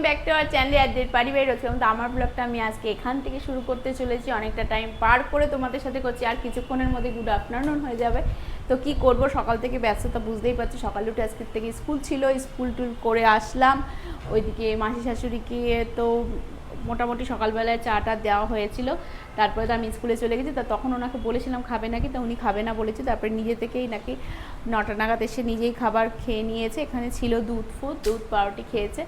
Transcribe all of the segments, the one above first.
Back to our চ্যানেলে অ্যাডেট পারিবারিক রয়েছে। তো আমার ব্লগটা আমি আজকে এখান থেকে শুরু করতে চলেছি। অনেকটা টাইম পার করে তোমাদের সাথে করছি, আর কিছুক্ষণের মধ্যে গুড আফটারনুন হয়ে যাবে। তো কি করব, সকাল থেকে ব্যস্ততা বুঝতেই পারছি। সকালে উঠে আজকের থেকে স্কুল ছিল, স্কুল টুল করে আসলাম। ওইদিকে মাসি শাশুড়িকে তো মোটামুটি সকালবেলায় চাটা দেওয়া হয়েছিল, তারপরে তো আমি স্কুলে চলে গেছি। তা তখন ওনাকে বলেছিলাম খাবে নাকি, তো উনি খাবে না বলেছে। তারপরে নিজে থেকেই নাকি 9টা নাগাদ এসে নিজেই খাবার খেয়ে নিয়েছে। এখানে ছিল দুধ পাউরুটি খেয়েছে।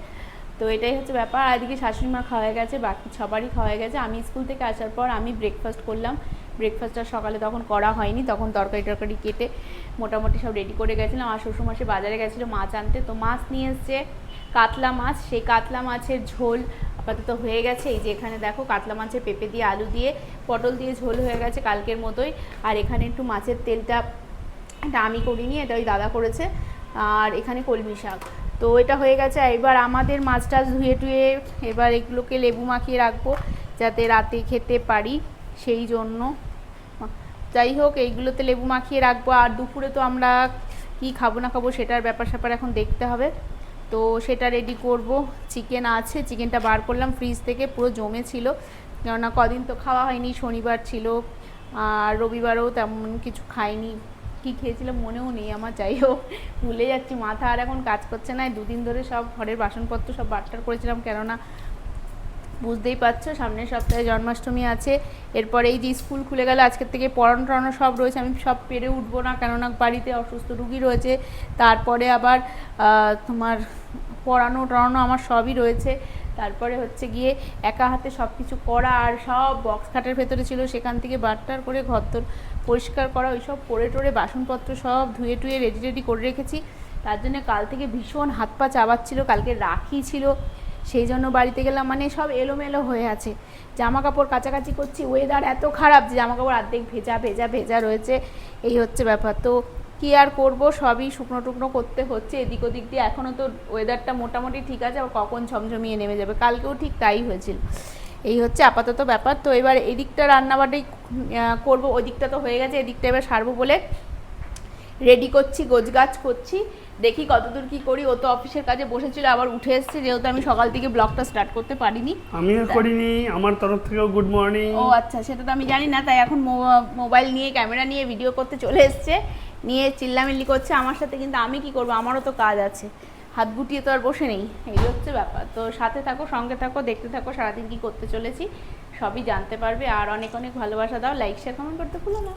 তো এটাই হচ্ছে ব্যাপার। আর এদিকে শাশুড়ি মা খাওয়া গেছে, বাকি সবারই খাওয়া গেছে। আমি স্কুল থেকে আসার পর আমি ব্রেকফাস্ট করলাম। ব্রেকফাস্টটা সকালে তখন করা হয়নি, তখন তরকারি কেটে মোটামুটি সব রেডি করে গেছিলাম। আর শ্বশুরমশাই বাজারে গেছিলো মাছ আনতে, তো মাছ নিয়ে এসছে কাতলা মাছ। সেই কাতলা মাছের ঝোল আপাতত হয়ে গেছে। এই যে এখানে দেখো কাতলা মাছের পেঁপে দিয়ে, আলু দিয়ে, পটল দিয়ে ঝোল হয়ে গেছে কালকের মতোই। আর এখানে একটু মাছের তেলটা, এটা আমি করিনি, এটা ওই দাদা করেছে। আর এখানে কলমি শাক, তো এটা হয়ে গেছে। এবার আমাদের মাছ টাছ ধুয়ে টুয়ে এবার এগুলোকে লেবু মাখিয়ে রাখবো যাতে রাতে খেতে পারি, সেই জন্য। যাই হোক, এইগুলোতে লেবু মাখিয়ে রাখবো। আর দুপুরে তো আমরা কি খাবো না খাবো সেটার ব্যাপার স্যাপার এখন দেখতে হবে, তো সেটা রেডি করব। চিকেন আছে, চিকেনটা বার করলাম ফ্রিজ থেকে, পুরো জমে ছিল, কেননা কদিন তো খাওয়া হয়নি, শনিবার ছিল আর রবিবারেও তেমন কিছু খাইনি। কি খেয়েছিলাম মনেও নেই আমার, যাই হোক ভুলে যাচ্ছি, মাথা আর এখন কাজ করছে না। 2 দিন ধরে সব ঘরের বাসনপত্র সব বাট্টার করেছিলাম, কেননা বুঝতেই পারছো সামনের সপ্তাহে জন্মাষ্টমী আছে। এরপরে এই যে স্কুল খুলে গেল, আজকের থেকে পড়ানো টড়ানো সব রয়েছে, আমি সব পেরে উঠবো না, কেননা বাড়িতে অসুস্থ রুগী রয়েছে। তারপরে আবার তোমার পড়ানো টড়ানো আমার সবই রয়েছে। তারপরে হচ্ছে গিয়ে একা হাতে সব কিছু করা, আর সব বক্স খাটের ভেতরে ছিল, সেখান থেকে বাট্টার করে ঘরদোর পরিষ্কার করা, ওই সব করে টোরে বাসনপত্র সব ধুয়ে টুয়ে রেডি করে রেখেছি। তার জন্য কাল থেকে ভীষণ হাত পা চাবাচ্ছিল, কালকে রাখি ছিল, সেই জন্য বাড়িতে গেলাম, মানে সব এলোমেলো হয়ে আছে। জামা কাপড় কাচাকাচি করছি, ওয়েদার এত খারাপ যে জামা কাপড় অর্ধেক ভেজা রয়েছে, এই হচ্ছে ব্যাপার। তো কী আর করবো, সবই শুকনো টুকনো করতে হচ্ছে এদিক ওদিক দিয়ে। এখনও তো ওয়েদারটা মোটামুটি ঠিক আছে, আবার কখন ঝমঝমিয়ে নেমে যাবে, কালকেও ঠিক তাই হয়েছিল। এই হচ্ছে আপাতত ব্যাপার। তো এবার এদিকটা রান্নাবাটাই করবো, ওই দিকটা তো হয়ে গেছে, এদিকটা এবার সারবো বলে রেডি করছি, গোছগাছ করছি। দেখি কতদূর কি করি। ও তো অফিসের কাজে বসেছিল, আবার উঠে এসছে, যেহেতু আমি সকাল থেকে ব্লগটা স্টার্ট করতে পারিনি। আমিও করিনি, আমার তরফ থেকেও গুড মর্নিং। ও আচ্ছা, সেটা তো আমি জানি না, তাই এখন মোবাইল নিয়ে ক্যামেরা নিয়ে ভিডিও করতে চলে এসছে, নিয়ে চিল্লামিল্লি করছে আমার সাথে। কিন্তু আমি কি করব, আমারও তো কাজ আছে, হাত গুটিয়ে তো আর বসে নেই, এই হচ্ছে ব্যাপার। তো সাথে থাকো, সঙ্গে থাকো, দেখতে থাকো সারাদিন কি করতে চলেছি, সবই জানতে পারবে। আর অনেক অনেক ভালোবাসা দাও, লাইক শেয়ার কমেন্ট করতে ভুলো না।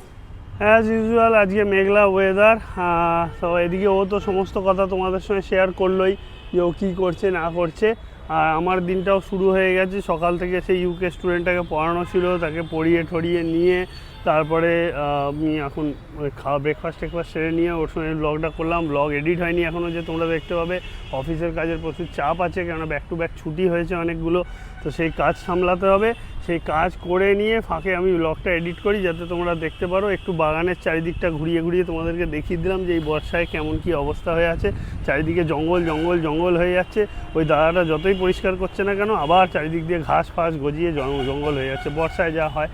অ্যাজ ইউজুয়াল আজকে মেঘলা ওয়েদার। তো এদিকে ও তো সমস্ত কথা তোমাদের সঙ্গে শেয়ার করলোই, যে ও কী করছে না করছে। আর আমার দিনটাও শুরু হয়ে গেছে, সকাল থেকে সেই ইউকে স্টুডেন্টটাকে পড়ানো ছিল, তাকে পড়িয়ে ঠড়িয়ে নিয়ে তারপরে আমি এখন ব্রেকফাস্ট সেরে নিয়ে ওর সঙ্গে ব্লগটা করলাম। ব্লগ এডিট হয়নি এখনও, যে তোমরা দেখতে পাবে। অফিসের কাজের প্রচুর চাপ আছে, কেননা ব্যাক টু ব্যাক ছুটি হয়েছে অনেকগুলো, তো সেই কাজ সামলাতে হবে। সেই কাজ করে নিয়ে ফাঁকে আমি ব্লগটা এডিট করি, যাতে তোমরা দেখতে পারো। একটু বাগানের চারিদিকটা ঘুরিয়ে ঘুরিয়ে তোমাদেরকে দেখিয়ে দিলাম যে এই বর্ষায় কেমন কি অবস্থা হয়ে আছে। চারিদিকে জঙ্গল হয়ে যাচ্ছে। ওই দাদাটা যতই পরিষ্কার করছে না কেন, আবার চারিদিক দিয়ে ঘাস ফাস গজিয়ে জঙ্গল হয়ে যাচ্ছে, বর্ষায় যা হয়।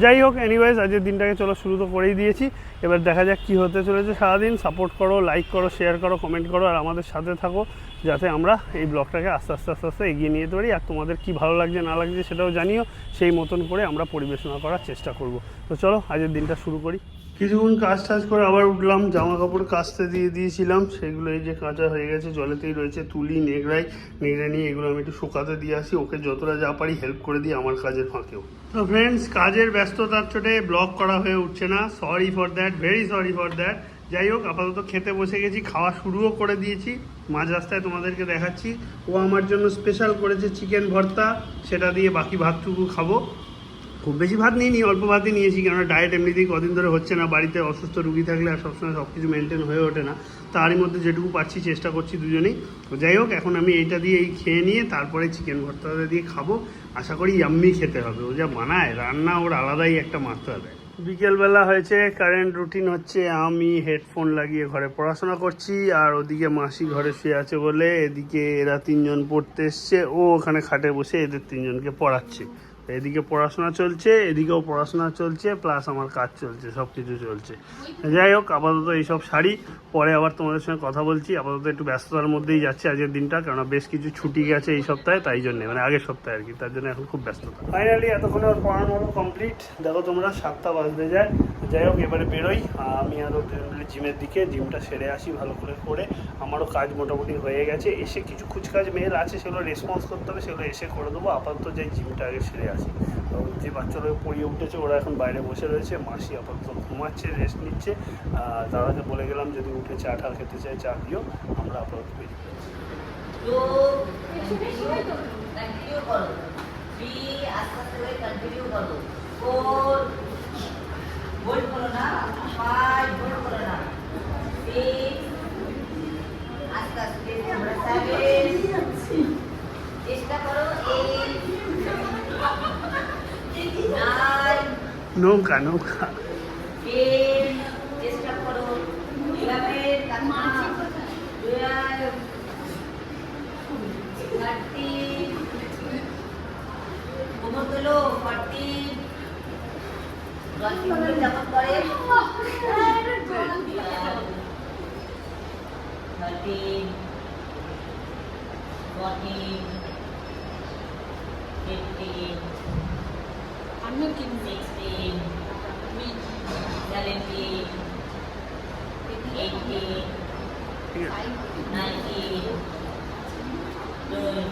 যাই হোক, এনিওয়েজ আজকের দিনটাকে চলো শুরু তো করেই দিয়েছি, এবার দেখা যাক কী হতে চলেছে সারাদিন। সাপোর্ট করো, লাইক করো, শেয়ার করো, কমেন্ট করো, আর আমাদের সাথে থাকো, যাতে আমরা এই ব্লগটাকে আস্তে আস্তে এগিয়ে নিয়ে যেতে পারি। আর তোমাদের কি ভালো লাগছে না লাগছে সেটাও জানিও, সেই মতন করে আমরা পরিবেশনা করার চেষ্টা করব। তো চলো আজকের দিনটা শুরু করি। কিছুক্ষণ কাজ টাজ করে আবার উঠলাম, জামা কাপড় কাচতে দিয়েছিলাম, সেগুলো এই যে কাঁচা হয়ে গেছে, জলেতেই রয়েছে, তুলি নেগড়ে নিয়ে এগুলো আমি একটু শুকাতে দিয়ে আসি। ওকে যতটা যা পারি হেল্প করে দিই আমার কাজের ফাঁকেও। তো ফ্রেন্ডস, কাজের ব্যস্ততার চোটে ব্লগ করা হয়ে উঠছে না, sorry for that, very sorry for that. যাই হোক, আপাতত খেতে বসে গেছি, খাওয়া শুরুও করে দিয়েছি। মাঝ রাস্তায় তোমাদেরকে দেখাচ্ছি, ও আমার জন্য স্পেশাল করেছে চিকেন ভর্তা, সেটা দিয়ে বাকি ভাতটুকু খাবো। খুব বেশি ভাত নিইনি, অল্প ভাতই নিয়েছি, কেননা ডায়েট এমনিতেই কদিন ধরে হচ্ছে না। বাড়িতে অসুস্থ রুগী থাকলে আর সবসময় সব কিছু মেনটেন হয়ে ওঠে না, তারই মধ্যে যেটুকু পারছি চেষ্টা করছি দুজনেই। তো যাই হোক, এখন আমি এইটা দিয়ে খেয়ে নিয়ে তারপরে চিকেন ভর্তাটা দিয়ে খাবো। আশা করি ইয়াম্মি খেতে হবে, ও যা বানায় রান্না, ওর আলাদাই একটা মাত্রা দেয়। বিকেলবেলা হয়েছে, কারেন্ট রুটিন হচ্ছে, আমি হেডফোন লাগিয়ে ঘরে পড়াশোনা করছি, আর ওদিকে মাসি ঘরে শুয়ে আছে বলে এদিকে এরা 3জন পড়তে এসছে, ও ওখানে খাটে বসে এদের 3জনকে পড়াচ্ছে। এদিকে পড়াশোনা চলছে, এদিকেও পড়াশোনা চলছে, প্লাস আমার কাজ চলছে, সব কিছু চলছে। যাই হোক, আপাতত এইসব সারি, পরে আবার তোমাদের সঙ্গে কথা বলছি। আপাতত একটু ব্যস্ততার মধ্যেই যাচ্ছে আজকের দিনটা, কেননা বেশ কিছু ছুটি গেছে এই সপ্তাহে, তাই জন্যে মানে আগের সপ্তাহে আর কি, তার জন্য এখন খুব ব্যস্ততা। ফাইনালি এতক্ষণে ওর পড়ানো কমপ্লিট, দেখো তোমরা 7টা বাজতে যায়। যাই হোক, এবারে বেরোই, আমি আরও জিমের দিকে, জিমটা সেরে আসি ভালো করে। আমারও কাজ মোটামুটি হয়ে গেছে, এসে কিছু কুচকাজ মেয়ের আছে, সেগুলো রেসপন্স করতে হবে, সেগুলো এসে করে দেবো। আপাতত যাই জিমটা আগে সেরে আসি। তো যে বাচ্চারা পড়িয়ে উঠেছে ওরা এখন বাইরে বসে রয়েছে, মাসি আপাতত ঘুমাচ্ছে, রেস্ট নিচ্ছে। দাদাকে বলে গেলাম যদি উঠে চা টা খেতে চায় চা দিও, আমরা আপাতত বেরিয়ে যাচ্ছি। कंटिन्यू करो 3 आस्ते आस्ते করে कंटिन्यू करो 4 बोल्ड करो ना 5 बोल्ड करो ना 6 आस्ते आस्ते আমরা 7 চেষ্টা করো 8 9 নৌকা 10 চেষ্টা করো 11 কামা 12 13 কোমর তোলো 14 গল্প যেমন করে 13 14 15 16 17 18 ঠিক আছে। 19 20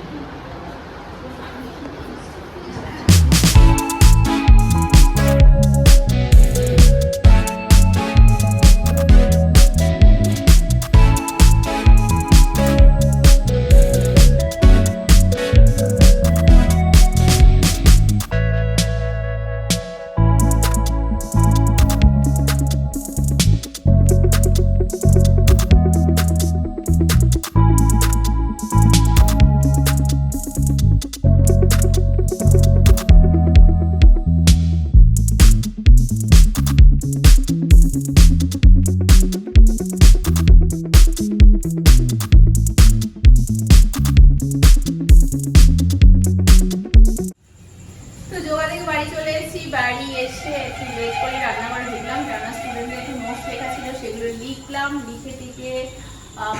তো যোগা থেকে বাড়ি চলে এসেছি, বাড়ি এসে একটু লেট করে রান্নাঘরে ঢুকলাম, কেননা স্টুডেন্টদের একটু নোটস লেখা ছিল, সেগুলো লিখলাম। লিখে টিকে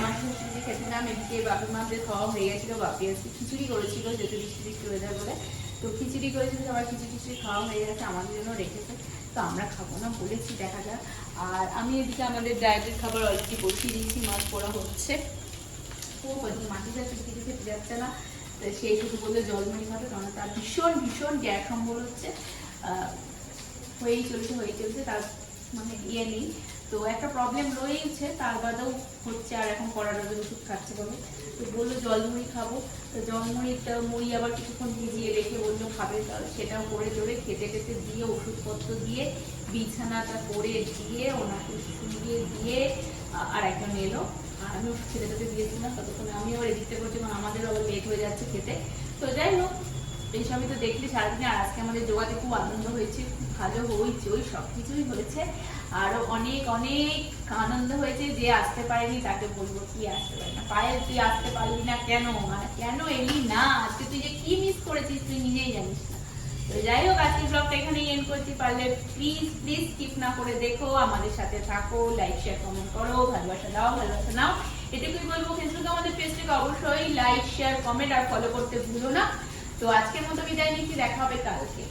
মাছের খিচুড়ি খেতেলাম। এদিকে বাপি মাছদের খাওয়া হয়ে গেছিলো, বাপি আজকে খিচুড়ি করেছিল, যেহেতু বৃষ্টি ওয়েদার বলে, তো খিচুড়ি করেছিল, সবার খিচুড়ি খাওয়া হয়ে গেছে, আমাদের জন্য রেখেছে। তো আমরা খাবো না বলেছি, দেখা যাক। আর আমি এদিকে আমাদের ডায়েটের খাবার অলরেডি বসিয়ে দিয়েছি, মাছ পোড়া হচ্ছে। খুব মাটি যাচ্ছে, কিছু খেতে যাচ্ছে না, সেই শুধু বললে জলমুড়ি খাবে, কারণ তার ভীষণ গ্যাস অম্বল হচ্ছে, হয়েই চলছে, তার মানে ইয়ে নেই। তো একটা প্রবলেম রয়েছে, তার বাদেও হচ্ছে, আর এখন কড়ার ওষুধ খাচ্ছে বলে। তো বললো জলমুড়ি খাবো, তো জলমুড়িটা মুড়ি আবার কিছুক্ষণ ভিজিয়ে রেখে বললো খাবে, তাহলে সেটাও করে জোরে খেতে দিয়ে ওষুধপত্র দিয়ে বিছানাটা করে দিয়ে ওনাকে শুয়ে দিয়ে আর একজন এলো, আমি ওষুধ খেতে দিয়েছিলাম, ততক্ষণে আমি আবার এদিকটা করছি, কারণ আমাদেরও আবার লেট হয়ে যাচ্ছে খেতে। তো যাই হোক, এইসবই তো দেখলি সারাদিনে। আর আজকে আমাদের যোগাতে খুব আনন্দ হয়েছে, খুব ভালো হয়েছে, ওই সব কিছুই হয়েছে। আরো অনেক আনন্দ হয়েছে। যে আসতে পারেনি তাকে বলবো কি আসতে পারি না, পায়েল তুই আসতে পারলি না কেন, মানে কেন এলি না আজকে, তুই যে কি মিস করেছিস তুই নিজেই জানিস না। তো যাই হোক, আজকের ব্লগটা এখানেই এন্ড করছি। পারলে প্লিজ স্কিপ না করে দেখো, আমাদের সাথে থাকো, লাইক শেয়ার কমেন্ট করো, ভালোবাসা নাও, এটুকুই বলবো। ফেসবুকে আমাদের পেজটাকে অবশ্যই লাইক শেয়ার কমেন্ট আর ফলো করতে ভুলো না। তো আজকের মতো বিদায় নিচ্ছি, দেখা হবে কালকে।